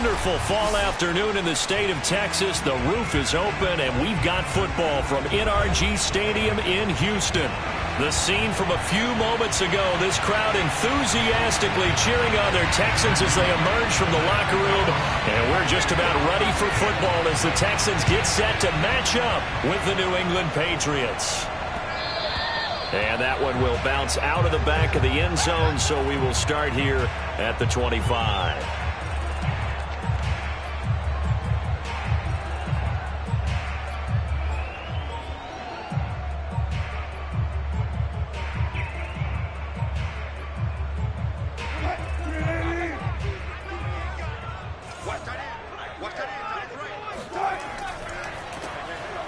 wonderful fall afternoon in the state of Texas. The roof is open, and we've got football from NRG Stadium in Houston. The scene from a few moments ago, this crowd enthusiastically cheering on their Texans as they emerge from the locker room. And we're just about ready for football as the Texans get set to match up with the New England Patriots. And that one will bounce out of the back of the end zone, so we will start here at the 25.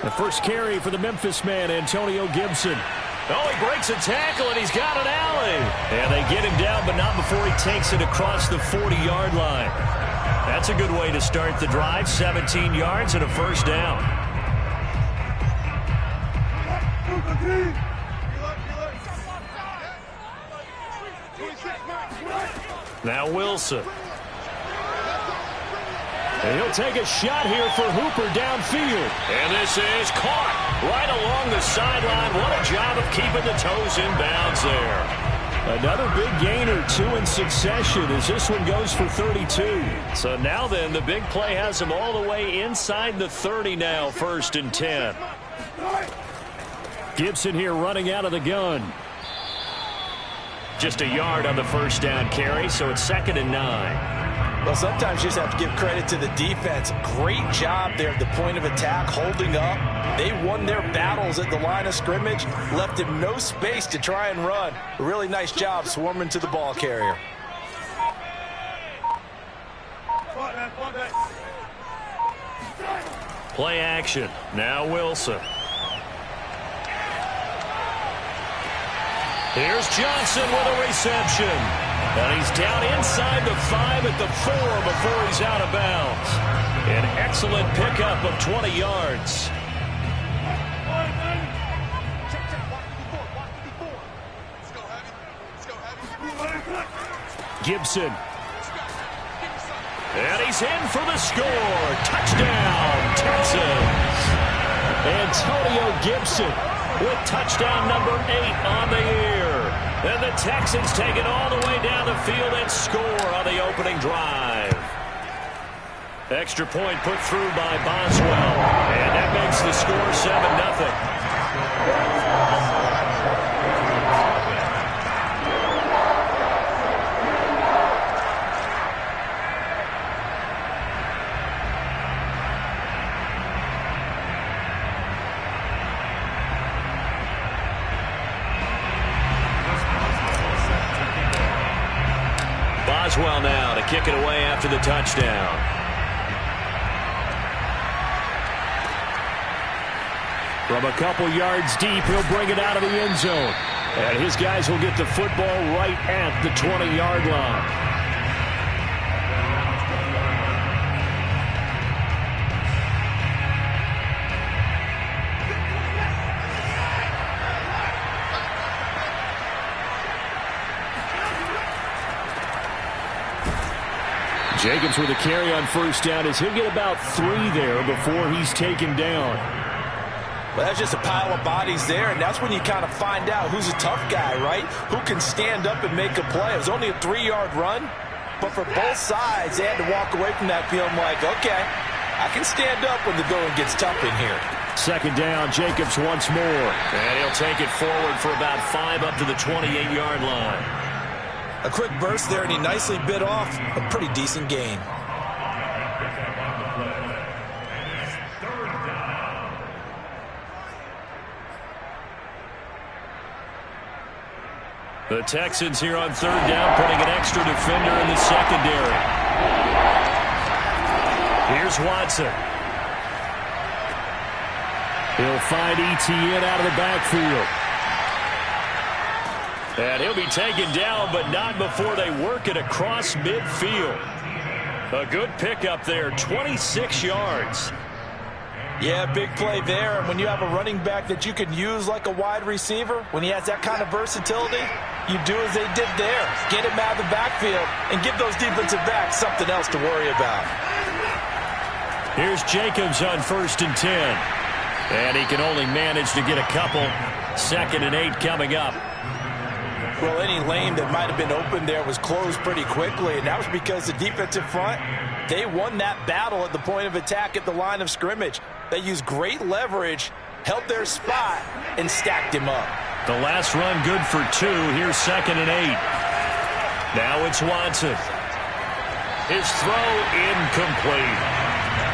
The first carry for the Memphis man, Antonio Gibson. Oh, he breaks a tackle, and he's got an alley. And they get him down, but not before he takes it across the 40-yard line. That's a good way to start the drive. 17 yards and a first down. Now Wilson. And he'll take a shot here for Hooper downfield. And this is caught right along the sideline. What a job of keeping the toes in bounds there. Another big gainer, 2 in succession as this one goes for 32. So now then, the big play has him all the way inside the 30 now, 1st and 10. Gibson here running out of the gun. Just a yard on the first down carry, so it's 2nd and 9. Well, sometimes you just have to give credit to the defense. Great job there at the point of attack, holding up. They won their battles at the line of scrimmage, left him no space to try and run. A really nice job swarming to the ball carrier. Play action. Now Wilson. Here's Johnson with a reception. And he's down inside the 5 at the 4 before he's out of bounds. An excellent pickup of 20 yards. Gibson. And he's in for the score. Touchdown, Texans. Antonio Gibson with touchdown number 8 on the year. And the Texans take it all the way down the field and score on the opening drive. Extra point put through by Boswell. And that makes the score 7-0. Boswell now to kick it away after the touchdown. From a couple yards deep, he'll bring it out of the end zone. And his guys will get the football right at the 20-yard line. Jacobs with a carry on first down as he'll get about 3 there before he's taken down. Well, that's just a pile of bodies there, and that's when you kind of find out who's a tough guy, right? Who can stand up and make a play. It was only a 3-yard run, but for both sides, they had to walk away from that feeling like, okay, I can stand up when the going gets tough in here. 2nd down, Jacobs once more. And he'll take it forward for about 5 up to the 28-yard line. A quick burst there, and he nicely bit off a pretty decent gain. The Texans here on 3rd down, putting an extra defender in the secondary. Here's Watson. He'll find Etienne out of the backfield. And he'll be taken down, but not before they work it across midfield. A good pickup there, 26 yards. Yeah, big play there. And when you have a running back that you can use like a wide receiver, when he has that kind of versatility, you do as they did there. Get him out of the backfield and give those defensive backs something else to worry about. Here's Jacobs on 1st and 10. And he can only manage to get a couple. 2nd and 8 coming up. Well, any lane that might have been open there was closed pretty quickly, and that was because the defensive front, they won that battle at the point of attack at the line of scrimmage. They used great leverage, held their spot, and stacked him up. The last run good for 2. Here's 2nd and 8. Now it's Watson. His throw incomplete.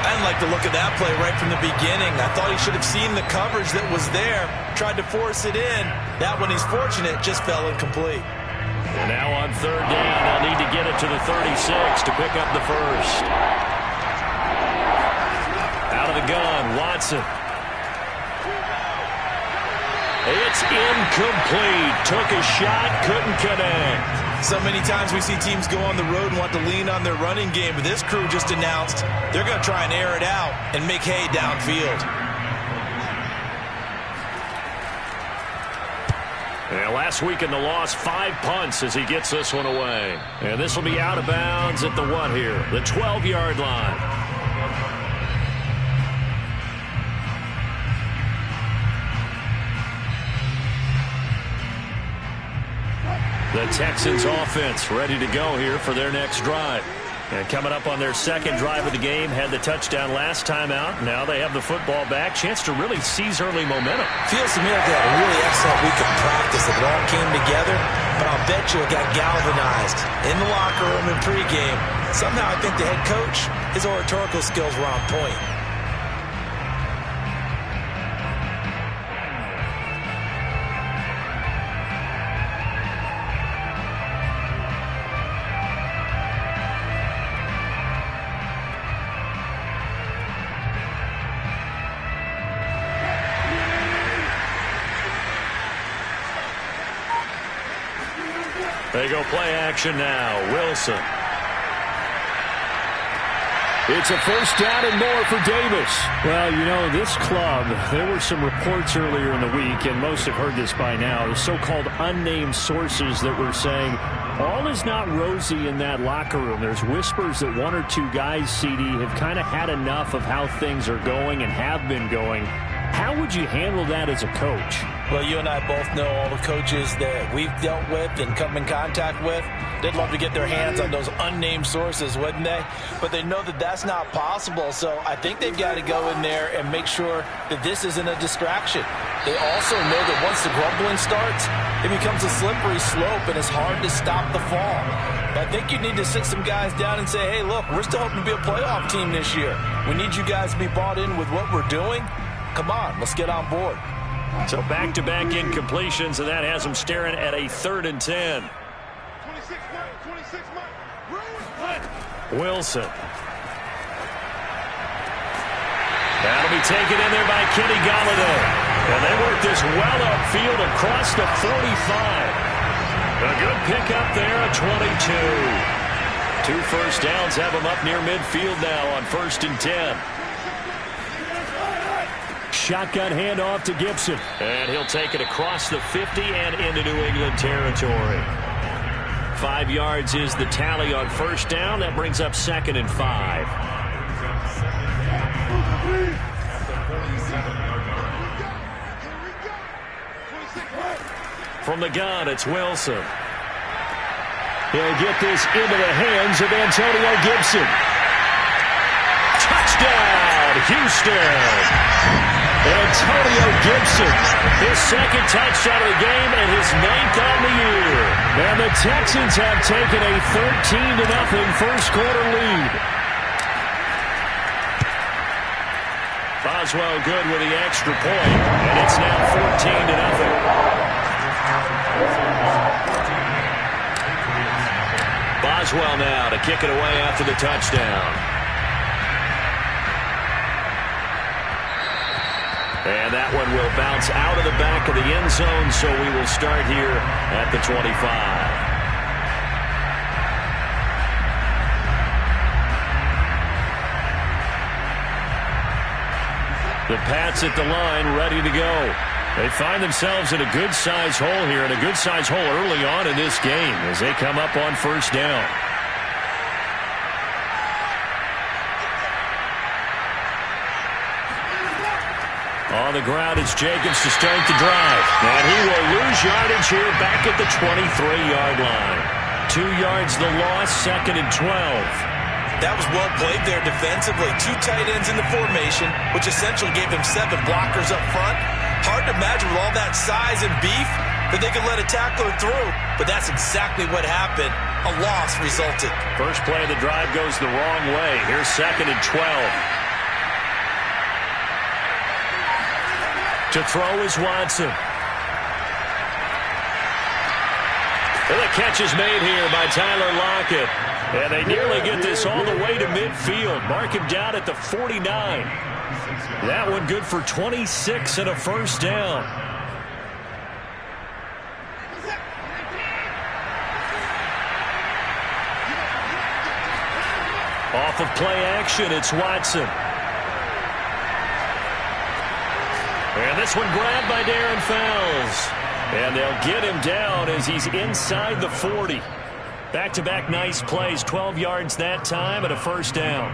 I didn't like the look of that play right from the beginning. I thought he should have seen the coverage that was there, tried to force it in. That one, he's fortunate, just fell incomplete. And now on 3rd down, they'll need to get it to the 36 to pick up the first. Out of the gun, Watson. It's incomplete. Took a shot, couldn't connect. So many times we see teams go on the road and want to lean on their running game, but this crew just announced they're going to try and air it out and make hay downfield. Yeah, last week in the loss, 5 punts as he gets this one away. And this will be out of bounds at the what here? The 12-yard line. The Texans offense ready to go here for their next drive. And coming up on their 2nd drive of the game, had the touchdown last time out. Now they have the football back. Chance to really seize early momentum. Feels to me like they had a really excellent week of practice. It all came together, but I'll bet you it got galvanized in the locker room in pregame. Somehow I think the head coach, his oratorical skills were on point. They go play action now. Wilson. It's a 1st down and more for Davis. Well, you know, this club, there were some reports earlier in the week, and most have heard this by now, the so-called unnamed sources that were saying all is not rosy in that locker room. There's whispers that 1 or 2 guys, CD, have kind of had enough of how things are going and have been going. How would you handle that as a coach? Well, you and I both know all the coaches that we've dealt with and come in contact with. They'd love to get their hands on those unnamed sources, wouldn't they? But they know that that's not possible, so I think they've got to go in there and make sure that this isn't a distraction. They also know that once the grumbling starts, it becomes a slippery slope and it's hard to stop the fall. But I think you need to sit some guys down and say, hey, look, we're still hoping to be a playoff team this year. We need you guys to be bought in with what we're doing. Come on, let's get on board. So back-to-back incompletions, and that has them staring at a 3rd and 10. Wilson. That'll be taken in there by Kenny Golladay. And they work this well upfield across the 45. A good pickup there at 22. 2 first downs have them up near midfield now on 1st and 10. Shotgun handoff to Gibson. And he'll take it across the 50 and into New England territory. 5 yards is the tally on 1st down. That brings up 2nd and 5. From the gun, it's Wilson. He'll get this into the hands of Antonio Gibson. Touchdown, Houston. Antonio Gibson. His 2nd touchdown of the game and his 9th on the year. And the Texans have taken a 13-0 first quarter lead. Boswell good with the extra point, and it's now 14-0. Boswell now to kick it away after the touchdown. And that one will bounce out of the back of the end zone, so we will start here at the 25. The Pats at the line, ready to go. They find themselves in a good-sized hole here, and a good-sized hole early on in this game as they come up on first down. On the ground, it's Jacobs to start the drive. And he will lose yardage here back at the 23-yard line. 2 yards the loss, 2nd and 12. That was well played there defensively. 2 tight ends in the formation, which essentially gave him 7 blockers up front. Hard to imagine with all that size and beef that they could let a tackler through. But that's exactly what happened. A loss resulted. First play of the drive goes the wrong way. Here's 2nd and 12. To throw is Watson. And the catch is made here by Tyler Lockett. And they nearly get this all the way to midfield. Mark him down at the 49. That one good for 26 and a first down. Off of play action, it's Watson. And this one grabbed by Darren Fells. And they'll get him down as he's inside the 40. Back-to-back nice plays, 12 yards that time and a first down.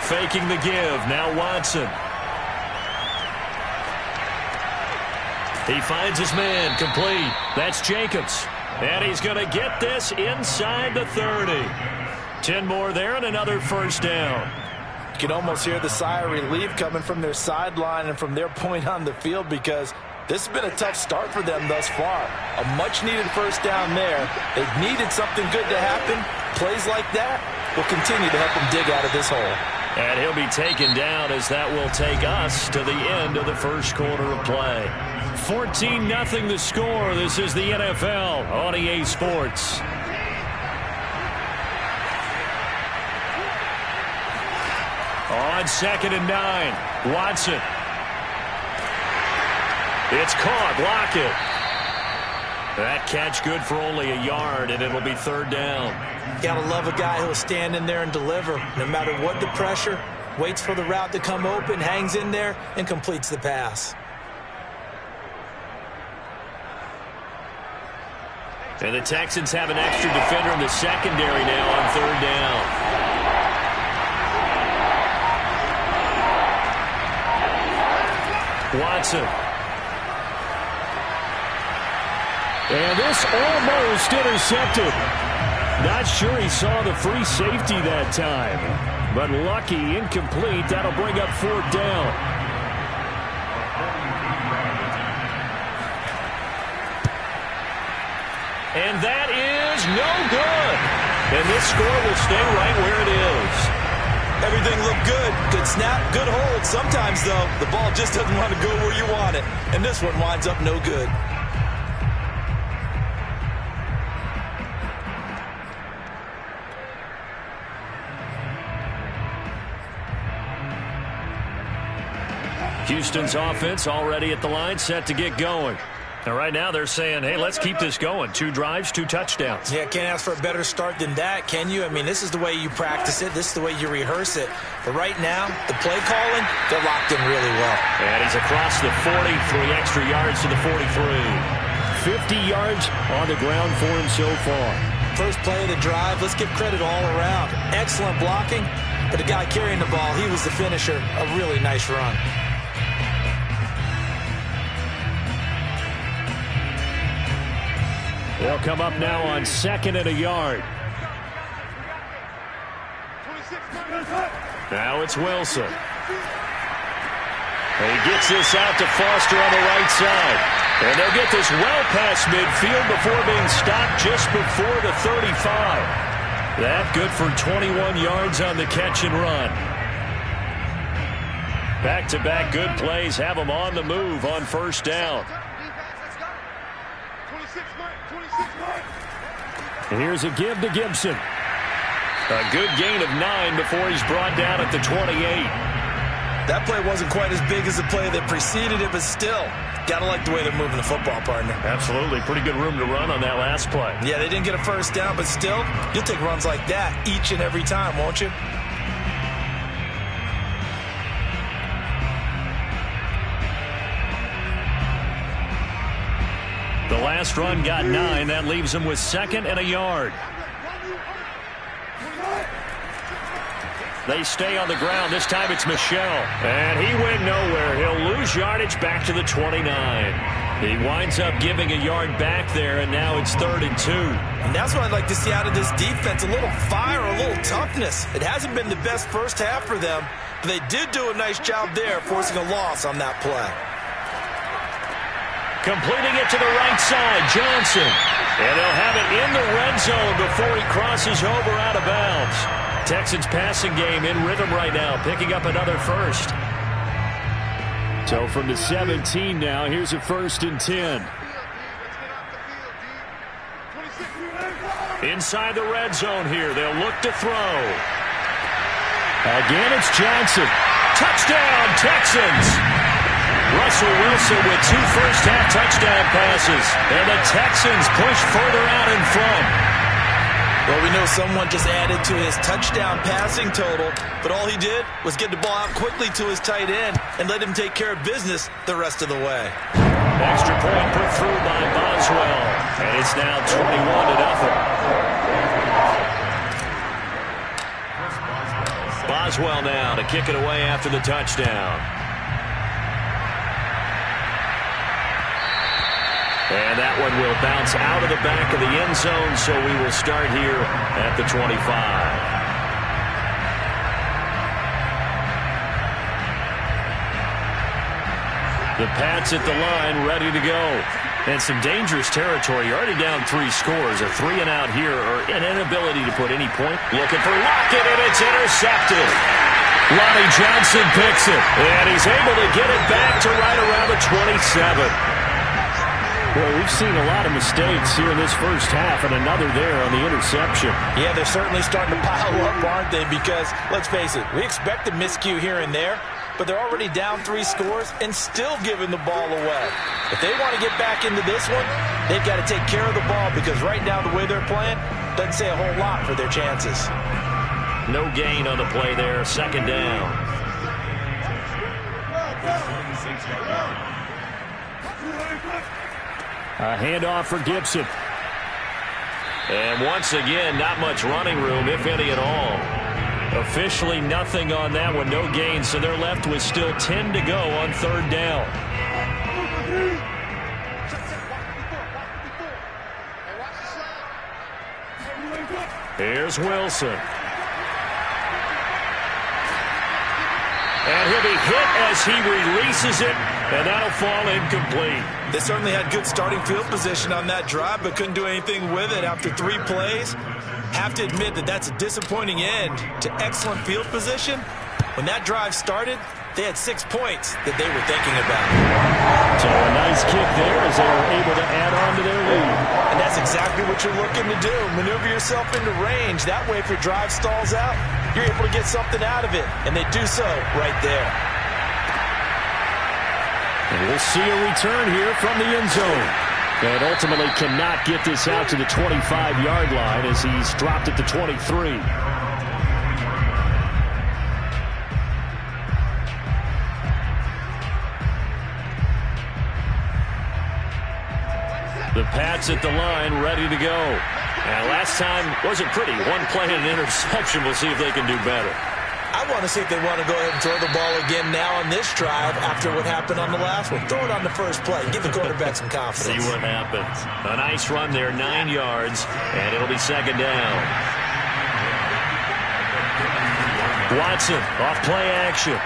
Faking the give, now Watson. He finds his man, complete. That's Jacobs. And he's going to get this inside the 30. 10 more there and another first down. You can almost hear the sigh of relief coming from their sideline and from their point on the field because this has been a tough start for them thus far. A much-needed first down there. They've needed something good to happen. Plays like that will continue to help them dig out of this hole. And he'll be taken down as that will take us to the end of the first quarter of play. 14-0 the score. This is the NFL on EA Sports. On 2nd and 9, Watson. It's caught. Lockett. That catch good for only a yard, and it'll be 3rd down. Gotta love a guy who'll stand in there and deliver. No matter what the pressure, waits for the route to come open, hangs in there, and completes the pass. And the Texans have an extra defender in the secondary now on 3rd down. Watson. And this almost intercepted. Not sure he saw the free safety that time. But lucky, incomplete. That'll bring up 4th down. And that is no good. And this score will stay right where it is. Everything looked good. Good snap, good hold. Sometimes, though, the ball just doesn't want to go where you want it. And this one winds up no good. Houston's offense already at the line, set to get going. Now, right now, they're saying, hey, let's keep this going. 2 drives, 2 touchdowns. Yeah, can't ask for a better start than that, can you? I mean, this is the way you practice it. This is the way you rehearse it. But right now, the play calling, they're locked in really well. And he's across the 40, 3 extra yards to the 43. 50 yards on the ground for him so far. First play of the drive, let's give credit all around. Excellent blocking, but the guy carrying the ball, he was the finisher. A really nice run. They'll come up now on 2nd and a yard. Now it's Wilson. He gets this out to Foster on the right side. And they'll get this well past midfield before being stopped just before the 35. That good for 21 yards on the catch and run. Back-to-back good plays have them on the move on first down. Here's a give to Gibson. A good gain of 9 before he's brought down at the 28. That play wasn't quite as big as the play that preceded it, but still, gotta like the way they're moving the football, partner. Absolutely. Pretty good room to run on that last play. Yeah, they didn't get a first down, but still, you'll take runs like that each and every time, won't you? The last run got 9. That leaves him with 2nd and a yard. They stay on the ground. This time it's Michel. And he went nowhere. He'll lose yardage back to the 29. He winds up giving a yard back there, and now it's 3rd and 2. And that's what I'd like to see out of this defense. A little fire, a little toughness. It hasn't been the best first half for them, but they did do a nice job there, forcing a loss on that play. Completing it to the right side, Johnson. And they'll have it in the red zone before he crosses over out of bounds. Texans passing game in rhythm right now, picking up another first. So from the 17 now, here's a 1st and 10. Inside the red zone here, they'll look to throw. Again, it's Johnson. Touchdown, Texans! Russell Wilson with 2 first-half touchdown passes. And the Texans push further out in front. Well, we know someone just added to his touchdown passing total, but all he did was get the ball out quickly to his tight end and let him take care of business the rest of the way. Extra point put through by Boswell, and it's now 21-0. Boswell now to kick it away after the touchdown. And that one will bounce out of the back of the end zone, so we will start here at the 25. The Pats at the line, ready to go. And some dangerous territory. You're already down 3 scores. A 3 and out here, or an inability to put any point. Looking for Lockett, and it's intercepted. Lonnie Johnson picks it, and he's able to get it back to right around the 27. Well, we've seen a lot of mistakes here in this first half, and another there on the interception. Yeah, they're certainly starting to pile up, aren't they? Because, let's face it, we expect a miscue here and there, but they're already down 3 scores and still giving the ball away. If they want to get back into this one, they've got to take care of the ball, because right now the way they're playing doesn't say a whole lot for their chances. No gain on the play there, 2nd down. A handoff for Gibson. And once again, not much running room, if any at all. Officially nothing on that one, no gain, so they're left with still 10 to go on 3rd down. Here's Wilson. And he'll be hit as he releases it, and that'll fall incomplete. They certainly had good starting field position on that drive, but couldn't do anything with it after 3 plays. Have to admit that that's a disappointing end to excellent field position. When that drive started, they had 6 points that they were thinking about. So a nice kick there as they were able to add on to their lead. And that's exactly what you're looking to do. Maneuver yourself into range. That way, if your drive stalls out, you're able to get something out of it. And they do so right there. And we'll see a return here from the end zone. And ultimately cannot get this out to the 25-yard line as he's dropped at the 23. The Pats at the line, ready to go. And last time wasn't pretty. 1 play and an interception. We'll see if they can do better. I want to see if they want to go ahead and throw the ball again now on this drive after what happened on the last one. Throw it on the first play. Give the quarterback some confidence. See what happens. A nice run there, 9 yards, and it'll be 2nd down. Watson, off play action.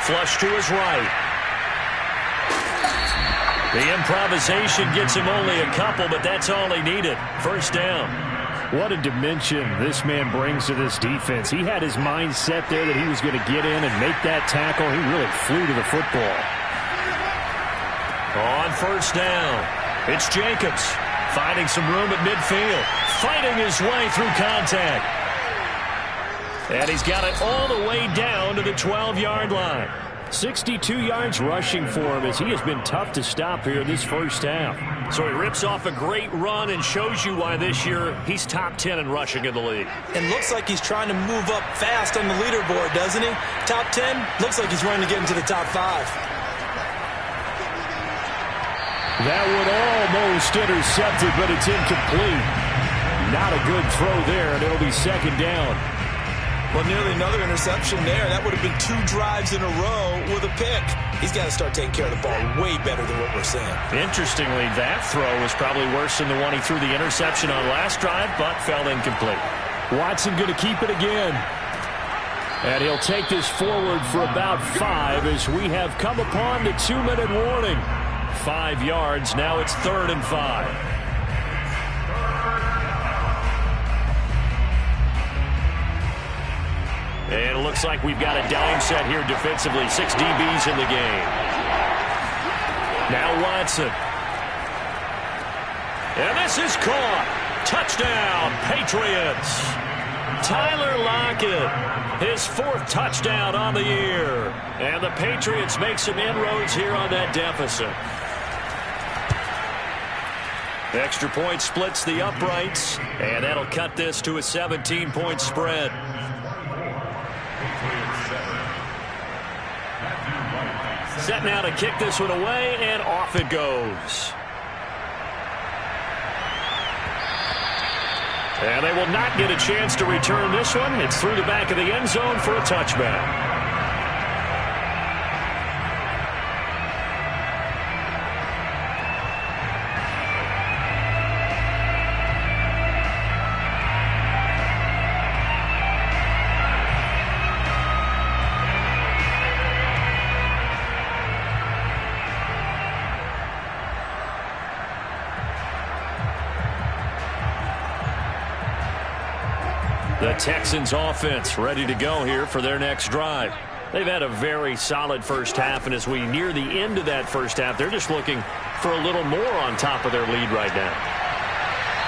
Flush to his right. The improvisation gets him only a couple, but that's all he needed. 1st down. What a dimension this man brings to this defense. He had his mind set there that he was going to get in and make that tackle. He really flew to the football. On 1st down, it's Jacobs finding some room at midfield, fighting his way through contact. And he's got it all the way down to the 12-yard line. 62 yards rushing for him as he has been tough to stop here this first half. So he rips off a great run and shows you why this year he's top 10 in rushing in the league. And looks like he's trying to move up fast on the leaderboard, doesn't he? Top 10? Looks like he's running to get into the top 5. That would almost intercepted, but it's incomplete. Not a good throw there, and it'll be second down. Well, nearly another interception there. That would have been 2 drives in a row with a pick. He's got to start taking care of the ball way better than what we're seeing. Interestingly, that throw was probably worse than the one he threw the interception on last drive, but fell incomplete. Watson going to keep it again. And he'll take this forward for about 5 as we have come upon the 2-minute warning. 5 yards. Now it's 3rd and 5. And it looks like we've got a dime set here defensively. 6 DBs in the game. Now Watson. And this is caught. Touchdown, Patriots. Tyler Lockett, his 4th touchdown on the year. And the Patriots make some inroads here on that deficit. Extra point splits the uprights, and that'll cut this to a 17-point spread. Set now to kick this one away, and off it goes. And they will not get a chance to return this one. It's through the back of the end zone for a touchback. The Texans offense ready to go here for their next drive. They've had a very solid first half, and as we near the end of that first half, they're just looking for a little more on top of their lead right now.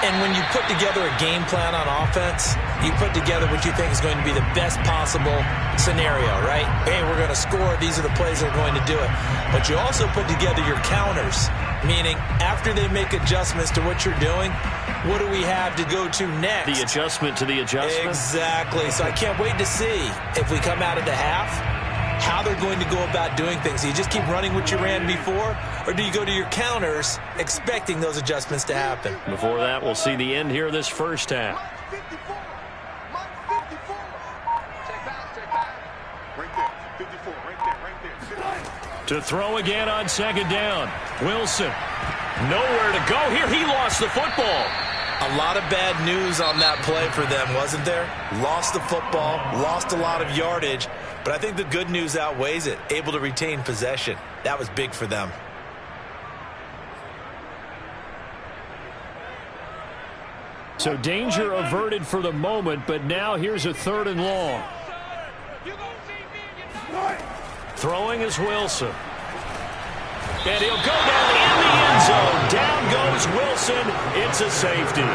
And when you put together a game plan on offense, you put together what you think is going to be the best possible scenario, right? Hey, we're going to score. These are the plays that are going to do it. But you also put together your counters, meaning after they make adjustments to what you're doing, what do we have to go to next? The adjustment to the adjustment? Exactly. So I can't wait to see if we come out of the half, how they're going to go about doing things. Do you just keep running what you ran before, or do you go to your counters expecting those adjustments to happen? Before that, we'll see the end here of this first half. To throw again on second down. Wilson. Nowhere to go here. He lost the football. A lot of bad news on that play for them, wasn't there? Lost the football, lost a lot of yardage, but I think the good news outweighs it. Able to retain possession. That was big for them. So danger averted for the moment, but now here's a 3rd and long. Throwing is Wilson. And he'll go down in the end zone. Down goes Wilson. It's a safety.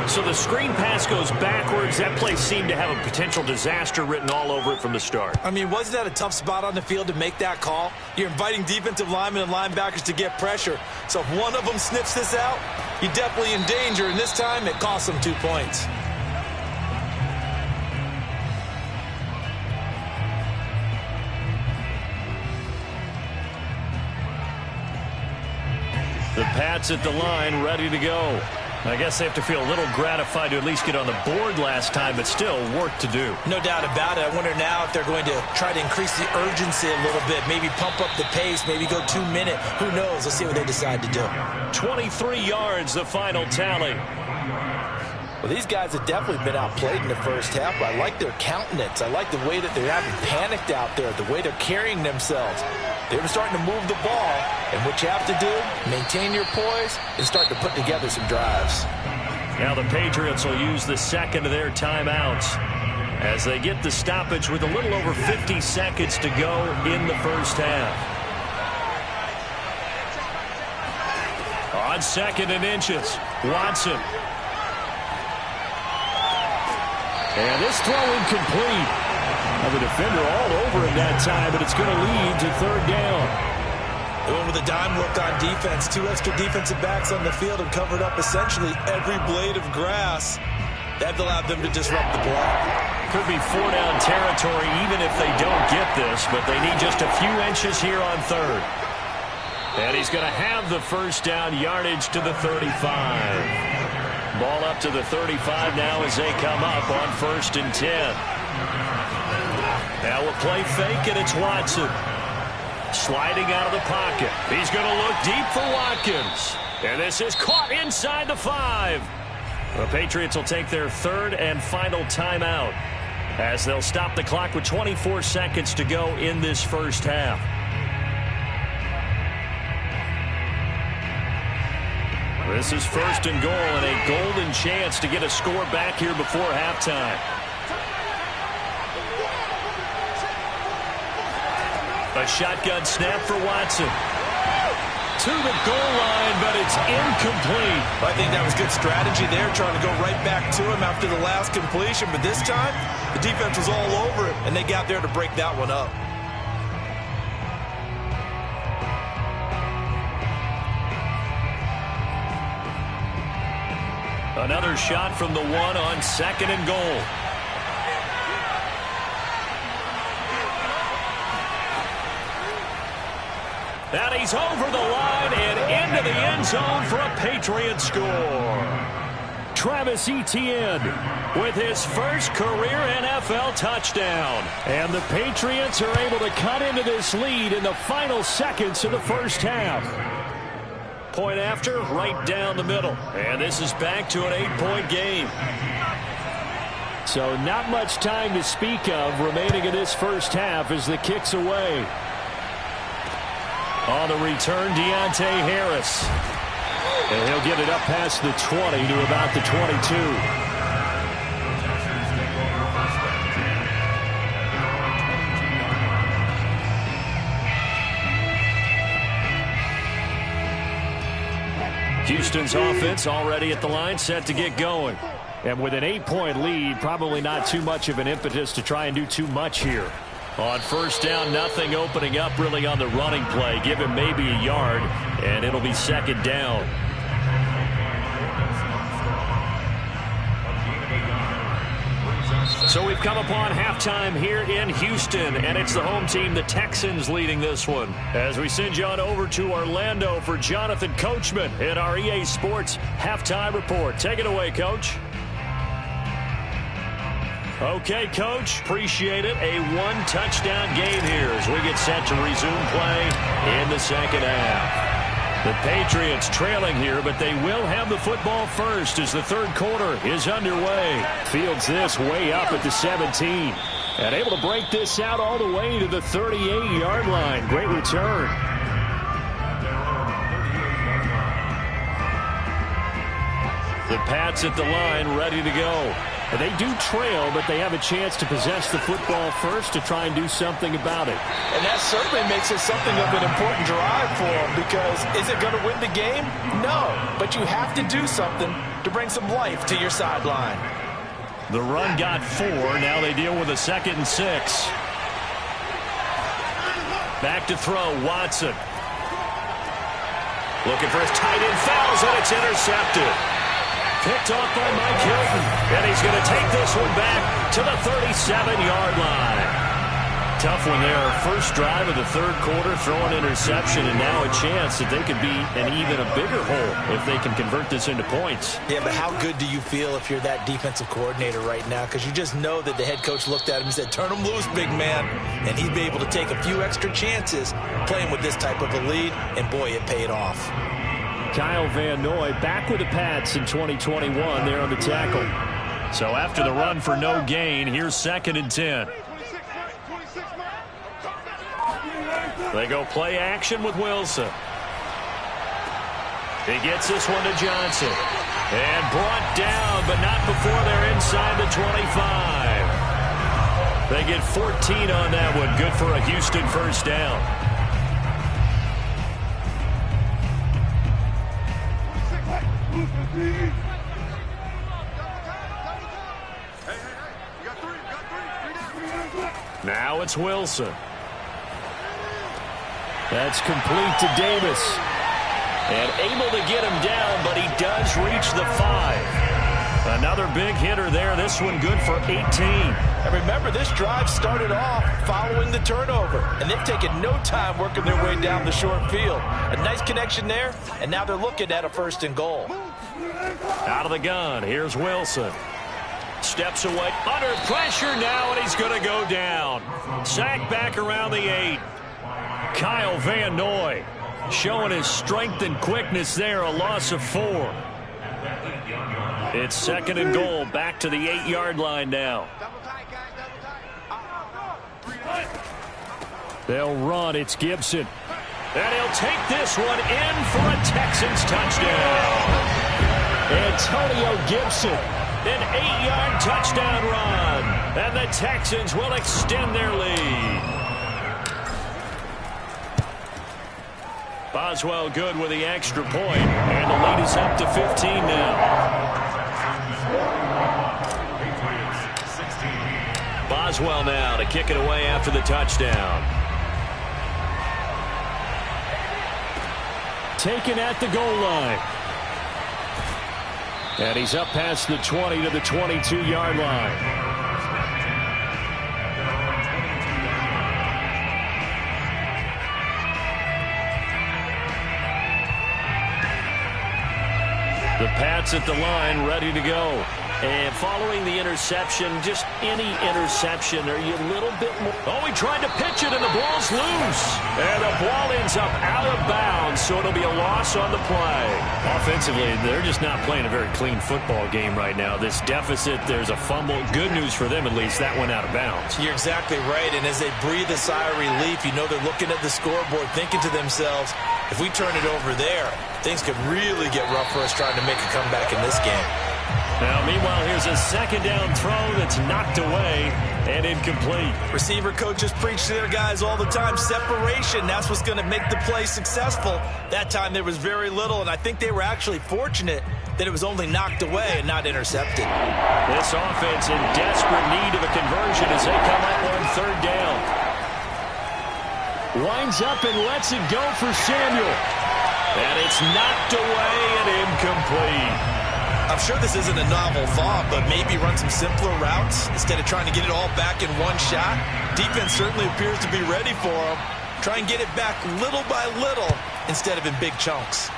So the screen pass goes backwards. That play seemed to have a potential disaster written all over it from the start. I mean, wasn't that a tough spot on the field to make that call? You're inviting defensive linemen and linebackers to get pressure. So if one of them sniffs this out, you're definitely in danger. And this time, it cost them 2 points. The Pats at the line, ready to go. I guess they have to feel a little gratified to at least get on the board last time, but still work to do. No doubt about it. I wonder now if they're going to try to increase the urgency a little bit, maybe pump up the pace, maybe go 2 minute. Who knows? Let's see what they decide to do. 23 yards, the final tally. Well, these guys have definitely been outplayed in the first half, but I like their countenance. I like the way that they're having panicked out there, the way they're carrying themselves. They're starting to move the ball, and what you have to do, maintain your poise and start to put together some drives. Now the Patriots will use the second of their timeouts as they get the stoppage with a little over 50 seconds to go in the first half. On 2nd and inches, Watson. And this throw incomplete. Now the defender all over him that time, but it's going to lead to third down. They went with a dime look on defense. 2 extra defensive backs on the field and covered up essentially every blade of grass. That allowed them to disrupt the play. Could be 4-down territory even if they don't get this, but they need just a few inches here on third. And he's going to have the first down, yardage to the 35. Ball up to the 35 now as they come up on 1st and 10. Now a play fake, and it's Watson. Sliding out of the pocket. He's going to look deep for Watkins. And this is caught inside the 5. The Patriots will take their 3rd and final timeout as they'll stop the clock with 24 seconds to go in this first half. This is 1st and goal and a golden chance to get a score back here before halftime. A shotgun snap for Watson. To the goal line, but it's incomplete. I think that was good strategy there, trying to go right back to him after the last completion. But this time, the defense was all over it, and they got there to break that one up. Another shot from the 1 on 2nd and goal. And he's over the line and into the end zone for a Patriots score. Travis Etienne with his first career NFL touchdown. And the Patriots are able to cut into this lead in the final seconds of the first half. Point after, right down the middle. And this is back to an 8-point game. So not much time to speak of remaining in this first half as the kick's away. On the return, Deontay Harris. And he'll get it up past the 20 to about the 22. Houston's offense already at the line, set to get going. And with an 8-point lead, probably not too much of an impetus to try and do too much here. On 1st down, nothing opening up really on the running play. Give him maybe a yard, and it'll be 2nd down. So we've come upon halftime here in Houston, and it's the home team, the Texans, leading this one. As we send you on over to Orlando for Jonathan Coachman in our EA Sports Halftime Report. Take it away, Coach. Okay, Coach, appreciate it. A 1-touchdown game here as we get set to resume play in the second half. The Patriots trailing here, but they will have the football first as the 3rd quarter is underway. Fields this way up at the 17. And able to break this out all the way to the 38-yard line. Great return. The Pats at the line, ready to go. They do trail, but they have a chance to possess the football first to try and do something about it. And that certainly makes it something of an important drive for them, because is it going to win the game? No, but you have to do something to bring some life to your sideline. The run got 4. Now they deal with a 2nd and 6. Back to throw, Watson. Looking for his tight end, fouls, and it's intercepted. Picked off by Mike Hilton, and he's going to take this one back to the 37-yard line. Tough one there. First drive of the 3rd quarter, throw an interception, and now a chance that they could be an even a bigger hole if they can convert this into points. Yeah, but how good do you feel if you're that defensive coordinator right now? Because you just know that the head coach looked at him and said, turn him loose, big man. And he'd be able to take a few extra chances playing with this type of a lead, and boy, it paid off. Kyle Van Noy back with the Pats in 2021 there on the tackle. So after the run for no gain, here's 2nd and 10. They go play action with Wilson. He gets this one to Johnson. And brought down, but not before they're inside the 25. They get 14 on that one. Good for a Houston first down. it's Wilson. That's complete to Davis. And able to get him down, but he does reach the 5. Another big hitter there. This one good for 18. And remember, this drive started off following the turnover. And they've taken no time working their way down the short field. A nice connection there, and now they're looking at a 1st and goal. Out of the gun, here's Wilson. Steps away, under pressure now, and he's going to go down. Sacked back around the 8. Kyle Van Noy showing his strength and quickness there, a loss of 4. It's 2nd and goal, back to the 8-yard line now. They'll run, it's Gibson. And he'll take this one in for a Texans touchdown. Antonio Gibson, an 8-yard touchdown run. And the Texans will extend their lead. Boswell good with the extra point, and the lead is up to 15 now. Boswell now to kick it away after the touchdown. Taken at the goal line. And he's up past the 20 to the 22-yard line. The Pats at the line, ready to go. And following the interception, just any interception, are you a little bit more... Oh, he tried to pitch it, and the ball's loose. And the ball ends up out of bounds, so it'll be a loss on the play. Offensively, they're just not playing a very clean football game right now. This deficit, there's a fumble. Good news for them, at least. That went out of bounds. You're exactly right, and as they breathe a sigh of relief, you know they're looking at the scoreboard, thinking to themselves, if we turn it over there, things could really get rough for us trying to make a comeback in this game. Now, meanwhile, here's a 2nd down throw that's knocked away and incomplete. Receiver coaches preach to their guys all the time, separation. That's what's going to make the play successful. That time there was very little, and I think they were actually fortunate that it was only knocked away and not intercepted. This offense in desperate need of a conversion as they come up on 3rd down. Winds up and lets it go for Samuel. And it's knocked away and incomplete. I'm sure this isn't a novel thought, but maybe run some simpler routes instead of trying to get it all back in one shot. Defense certainly appears to be ready for them. Try and get it back little by little instead of in big chunks.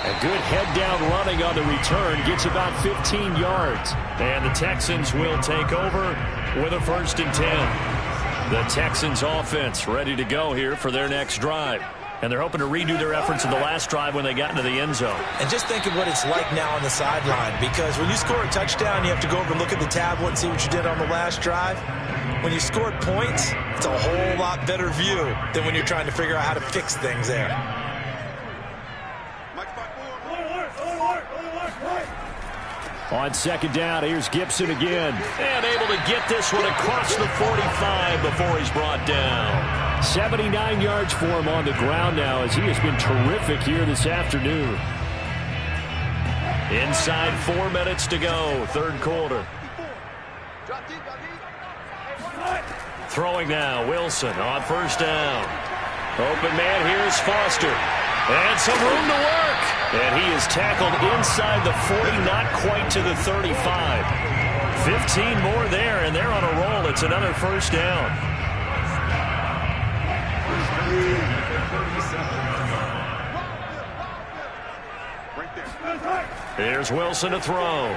A good head-down running on the return. Gets about 15 yards. And the Texans will take over with a 1st and 10. The Texans offense ready to go here for their next drive. And they're hoping to redo their efforts in the last drive when they got into the end zone. And just think of what it's like now on the sideline, because when you score a touchdown, you have to go over and look at the tablet and see what you did on the last drive. When you scored points, it's a whole lot better view than when you're trying to figure out how to fix things there. On 2nd down, here's Gibson again. And able to get this one across the 45 before he's brought down. 79 yards for him on the ground now as he has been terrific here this afternoon. Inside 4 minutes to go, 3rd quarter. Throwing now, Wilson on 1st down. Open man, here's Foster. And some room to work. And he is tackled inside the 40, not quite to the 35. 15 more there, and they're on a roll. It's another 1st down. Here's Wilson to throw.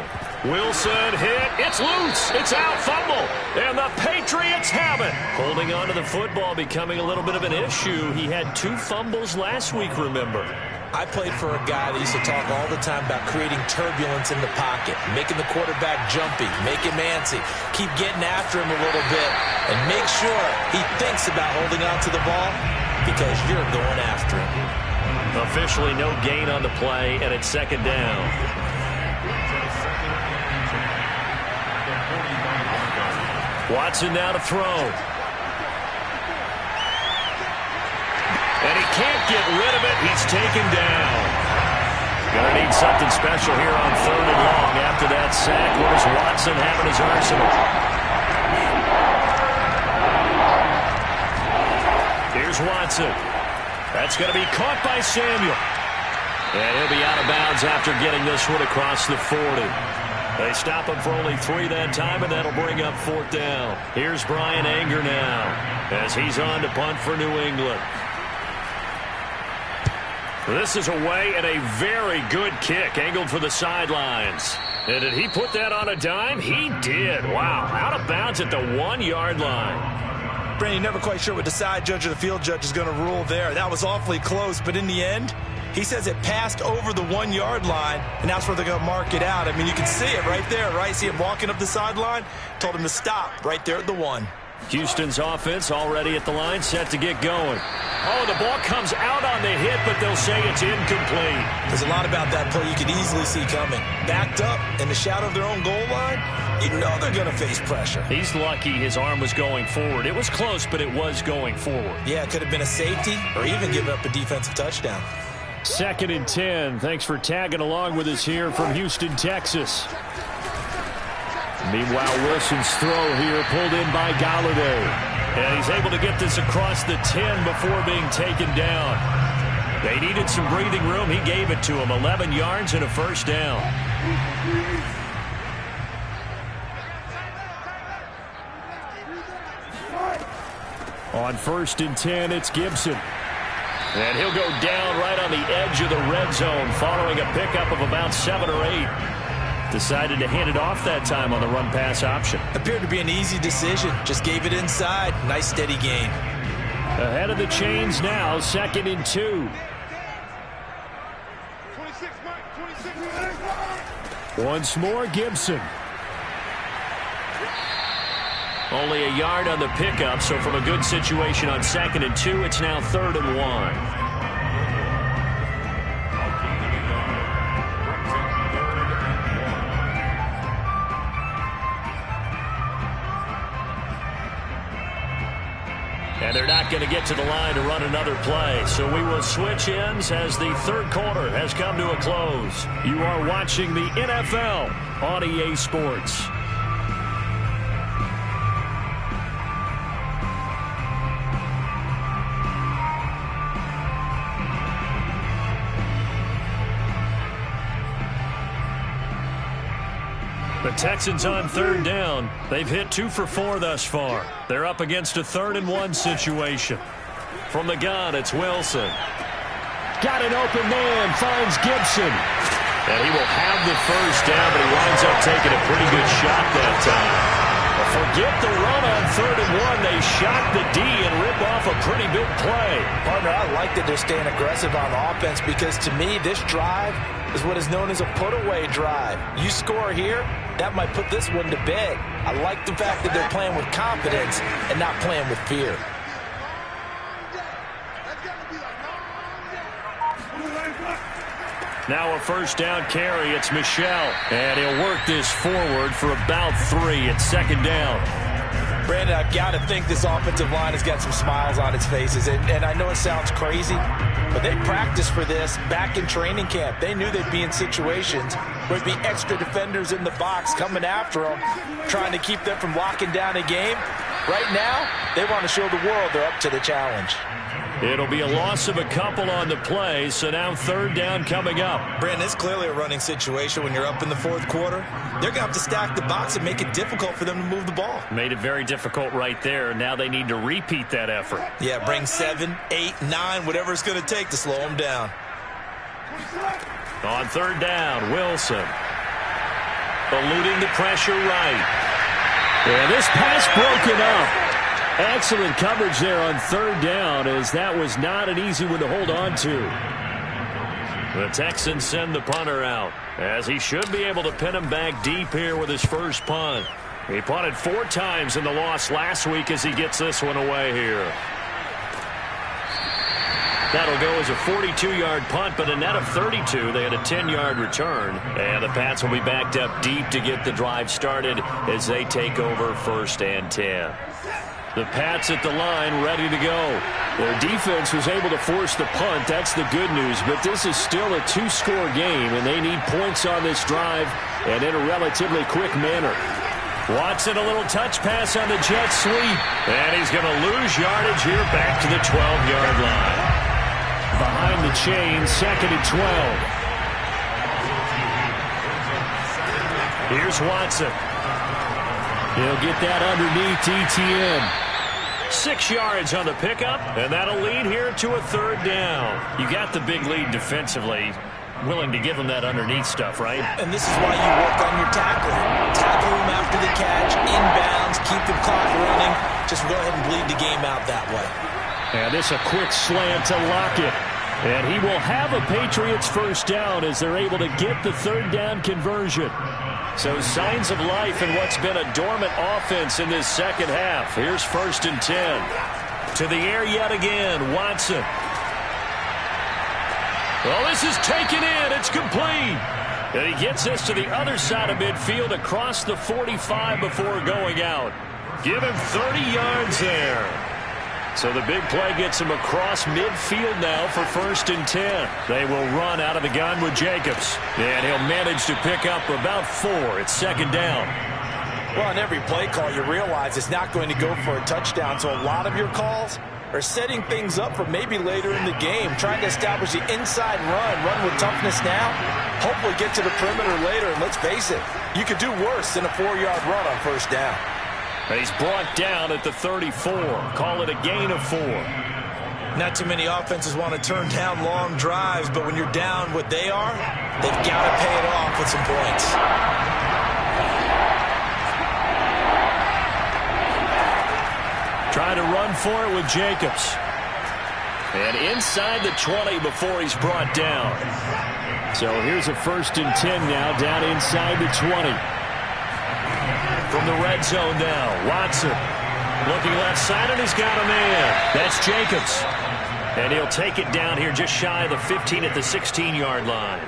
Wilson hit. It's loose. It's out. Fumble. And the Patriots have it. Holding on to the football becoming a little bit of an issue. He had 2 fumbles last week, remember. I played for a guy that used to talk all the time about creating turbulence in the pocket, making the quarterback jumpy, make him antsy, keep getting after him a little bit, and make sure he thinks about holding on to the ball because you're going after him. Officially no gain on the play, and it's 2nd down. Watson now to throw. And he can't get rid of it. He's taken down. Gonna need something special here on 3rd and long after that sack. What does Watson have in his arsenal? Here's Watson. That's going to be caught by Samuel. And he'll be out of bounds after getting this one across the 40. They stop him for only 3 that time, and that'll bring up 4th down. Here's Brian Anger now as he's on to punt for New England. This is away and a very good kick angled for the sidelines. And did he put that on a dime? He did. Wow. Out of bounds at the 1-yard line. Brandon, you're never quite sure what the side judge or the field judge is going to rule there. That was awfully close, but in the end, he says it passed over the 1-yard line, and that's where they're going to mark it out. I mean, you can see it right there, right? See him walking up the sideline? Told him to stop right there at the 1. Houston's offense already at the line, set to get going. Oh, the ball comes out on the hit, but they'll say it's incomplete. There's a lot about that play you could easily see coming. Backed up in the shadow of their own goal line, you know they're going to face pressure. He's lucky his arm was going forward. It was close, but it was going forward. Yeah, it could have been a safety or even given up a defensive touchdown. 2nd and 10. Thanks for tagging along with us here from Houston, Texas. Meanwhile, Wilson's throw here pulled in by Galladay. And he's able to get this across the 10 before being taken down. They needed some breathing room. He gave it to him. 11 yards and a 1st down. On 1st and 10, it's Gibson. And he'll go down right on the edge of the red zone following a pickup of about 7 or 8. Decided to hand it off that time on the run-pass option. Appeared to be an easy decision. Just gave it inside. Nice steady gain. Ahead of the chains now, 2nd and 2. Once more, Gibson. Only a yard on the pickup, so from a good situation on 2nd and 2, it's now 3rd and 1. And they're not going to get to the line to run another play. So we will switch ends as the 3rd quarter has come to a close. You are watching the NFL on EA Sports. The Texans on 3rd down. They've hit 2 for 4 thus far. They're up against a 3rd and 1 situation. From the gun, it's Wilson. Got an open man, finds Gibson. And he will have the 1st down, but he winds up taking a pretty good shot that time. Forget the run on 3rd and 1. They shot the D and rip off a pretty big play. Partner, I like that they're staying aggressive on offense because to me, this drive is what is known as a put-away drive. You score here, that might put this one to bed. I like the fact that they're playing with confidence and not playing with fear. Now a 1st down carry. It's Michel. And he'll work this forward for about 3. It's 2nd down. Brandon, I've got to think this offensive line has got some smiles on its faces. And I know it sounds crazy, but they practiced for this back in training camp. They knew they'd be in situations where there'd be extra defenders in the box coming after them, trying to keep them from locking down a game. Right now, they want to show the world they're up to the challenge. It'll be a loss of a couple on the play, so now 3rd down coming up. Brandon, it's clearly a running situation when you're up in the 4th quarter. They're going to have to stack the box and make it difficult for them to move the ball. Made it very difficult right there. Now they need to repeat that effort. Yeah, bring 7, 8, 9, whatever it's going to take to slow them down. On 3rd down, Wilson. Eluding the pressure right. And this pass broken up. Excellent coverage there on 3rd down, as that was not an easy one to hold on to. The Texans send the punter out, as he should be able to pin him back deep here with his 1st punt. He punted 4 times in the loss last week as he gets this one away here. That'll go as a 42-yard punt, but a net of 32. They had a 10-yard return. And the Pats will be backed up deep to get the drive started as they take over 1st and 10. The Pats at the line, ready to go. Their defense was able to force the punt. That's the good news. But this is still a two-score game, and they need points on this drive and in a relatively quick manner. Watson, a little touch pass on the jet sweep. And he's going to lose yardage here back to the 12-yard line. Behind the chain, 2nd and 12. Here's Watson. He'll get that underneath ETN. 6 yards on the pickup, and that'll lead here to a 3rd down. You got the big lead defensively. Willing to give him that underneath stuff, right? And this is why you work on your tackling. Tackle him after the catch, inbounds, keep the clock running. Just go ahead and bleed the game out that way. And this a quick slant to Lockett. And he will have a Patriots first down as they're able to get the 3rd down conversion. So signs of life in what's been a dormant offense in this second half. Here's 1st and 10. To the air yet again, Watson. Well, this is taken in. It's complete. And he gets this to the other side of midfield across the 45 before going out. Give him 30 yards there. So the big play gets him across midfield now for 1st and 10. They will run out of the gun with Jacobs. And he'll manage to pick up about 4. It's 2nd down. Well, on every play call, you realize it's not going to go for a touchdown. So a lot of your calls are setting things up for maybe later in the game, trying to establish the inside run with toughness now, hopefully get to the perimeter later. And let's face it, you could do worse than a 4-yard run on 1st down. He's brought down at the 34. Call it a gain of 4. Not too many offenses want to turn down long drives, but when you're down what they are, they've got to pay it off with some points. Trying to run for it with Jacobs. And inside the 20 before he's brought down. So here's a 1st and 10 now, down inside the 20. From the red zone now, Watson looking left side, and he's got a man. That's Jacobs. And he'll take it down here just shy of the 15 at the 16-yard line.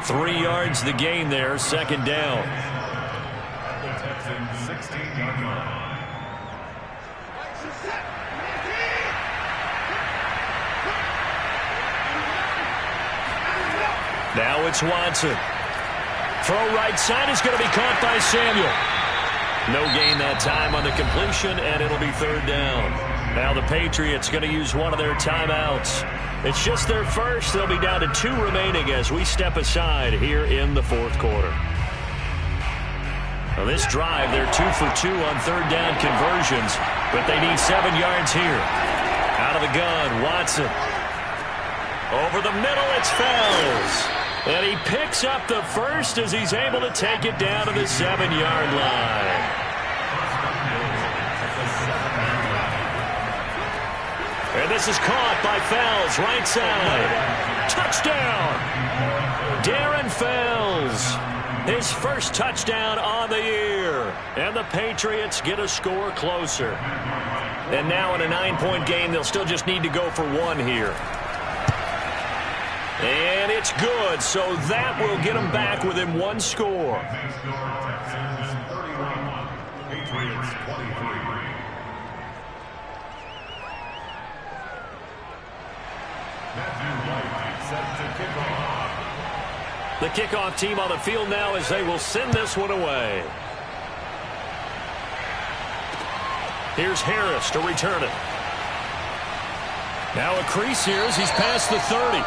3 yards the gain there, 2nd down. Now it's Watson. Throw right side is going to be caught by Samuel. No gain that time on the completion, and it'll be 3rd down. Now the Patriots going to use one of their timeouts. It's just their first. They'll be down to 2 remaining as we step aside here in the 4th quarter. Well, this drive, they're 2 for 2 on 3rd down conversions, but they need 7 yards here. Out of the gun, Watson. Over the middle, it's Fells. And he picks up the first as he's able to take it down to the 7-yard line. And this is caught by Fells, right side. Touchdown! Darren Fells. His first touchdown on the year. And the Patriots get a score closer. And now in a 9-point game, they'll still just need to go for 1 here. And it's good, so that will get them back within 1 score. The kickoff team on the field now as they will send this one away. Here's Harris to return it. Now a crease here as he's past the 30.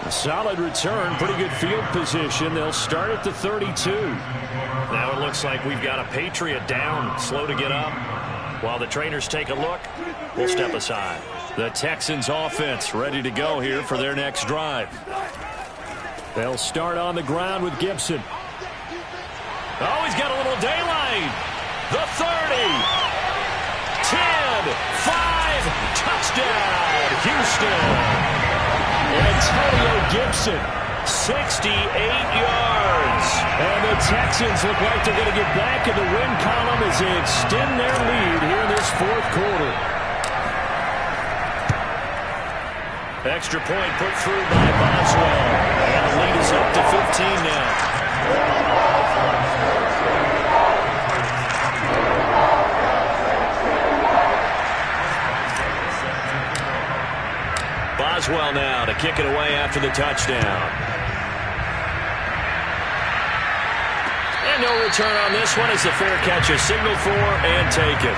A solid return, pretty good field position. They'll start at the 32. Now it looks like we've got a Patriot down, slow to get up. While the trainers take a look, we'll step aside. The Texans offense ready to go here for their next drive. They'll start on the ground with Gibson. Oh, he's got a little daylight. The 30. 10, 5, touchdown, Houston. Antonio Gibson, 68 yards. And the Texans look like they're going to get back in the win column as they extend their lead here in this 4th quarter. Extra point put through by Boswell. And the lead is up to 15 now. as well now to kick it away after the touchdown. And no return on this one as the fair catch is signaled for and taken.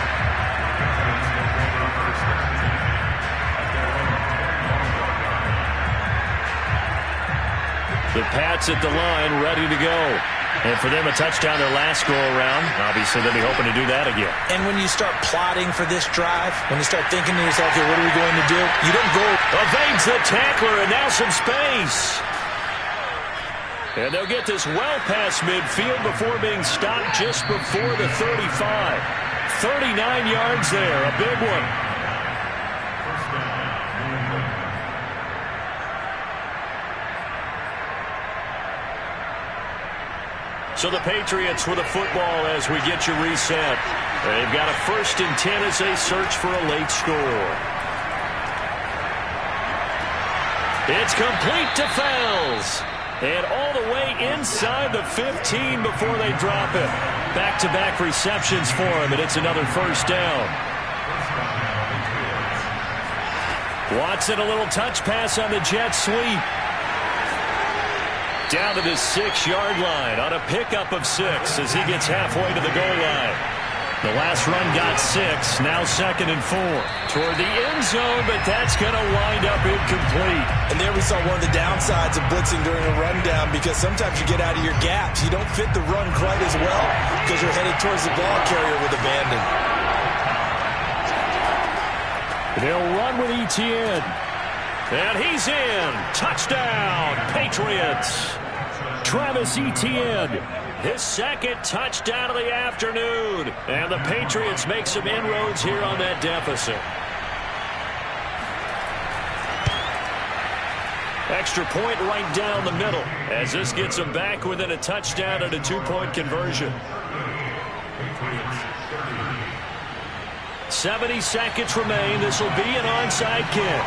The Pats at the line, ready to go. And for them, a touchdown their last go-around. Obviously, they'll be hoping to do that again. And when you start plotting for this drive, when you start thinking to yourself, okay, what are we going to do? You don't go. Evades the tackler, and now some space. And they'll get this well past midfield before being stopped just before the 35. 39 yards there, a big one. So the Patriots with a football as we get you reset. They've got a 1st and 10 as they search for a late score. It's complete to Fells. And all the way inside the 15 before they drop it. Back-to-back receptions for him, and it's another 1st down. Watson, a little touch pass on the jet sweep. Down to the 6-yard line on a pickup of 6 as he gets halfway to the goal line. The last run got 6, now 2nd and 4. Toward the end zone, but that's going to wind up incomplete. And there we saw one of the downsides of blitzing during a rundown, because sometimes you get out of your gaps. You don't fit the run quite as well because you're headed towards the ball carrier with abandon. They'll run with Etienne. And he's in. Touchdown, Patriots. Travis Etienne, his 2nd touchdown of the afternoon. And the Patriots make some inroads here on that deficit. Extra point right down the middle as this gets them back within a touchdown and a 2-point conversion. 70 seconds remain. This will be an onside kick.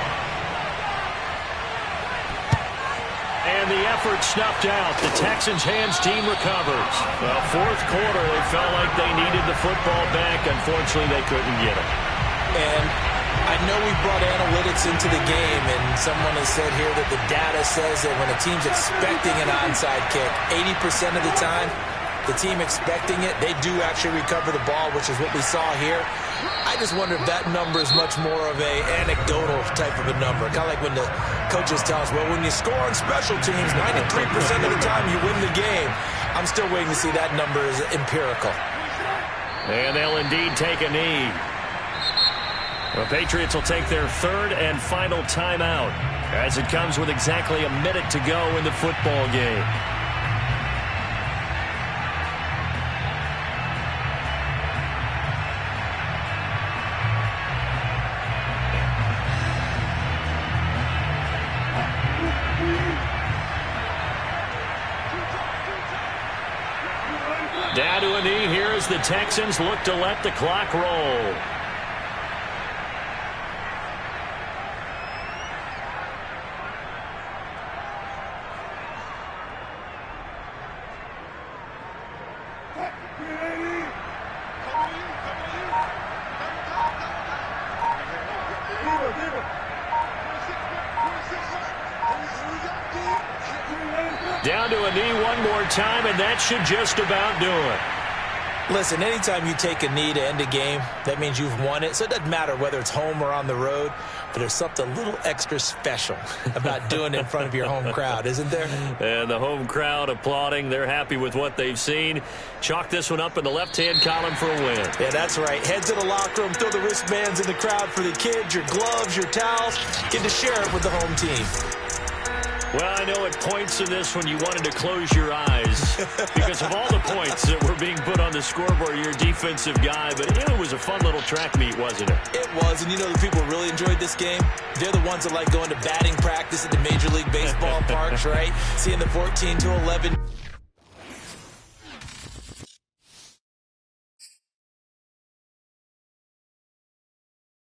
And the effort snuffed out. The Texans' hands team recovers. Well, 4th quarter, they felt like they needed the football back. Unfortunately, they couldn't get it. And I know we brought analytics into the game, and someone has said here that the data says that when a team's expecting an onside kick, 80% of the time, the team expecting it, they do actually recover the ball, which is what we saw here. I just wonder if that number is much more of a anecdotal type of a number. Kind of like when the coaches tell us, well, when you score on special teams, 93% of the time you win the game. I'm still waiting to see that number is empirical. And they'll indeed take a knee. The Patriots will take their 3rd and final timeout as it comes with exactly a minute to go in the football game. Down to a knee here as the Texans look to let the clock roll. Down to a knee one more time, and that should just about do it. Listen, anytime you take a knee to end a game, that means you've won it. So it doesn't matter whether it's home or on the road, but there's something a little extra special about doing it in front of your home crowd, isn't there? And the home crowd applauding. They're happy with what they've seen. Chalk this one up in the left-hand column for a win. Yeah, that's right. Head to the locker room, throw the wristbands in the crowd for the kids, your gloves, your towels. Get to share it with the home team. Well, I know at points in this one you wanted to close your eyes because of all the points that were being put on the scoreboard. You're a defensive guy, but it was a fun little track meet, wasn't it? It was, and you know the people really enjoyed this game? They're the ones that like going to batting practice at the Major League Baseball parks, right? Seeing the 14-11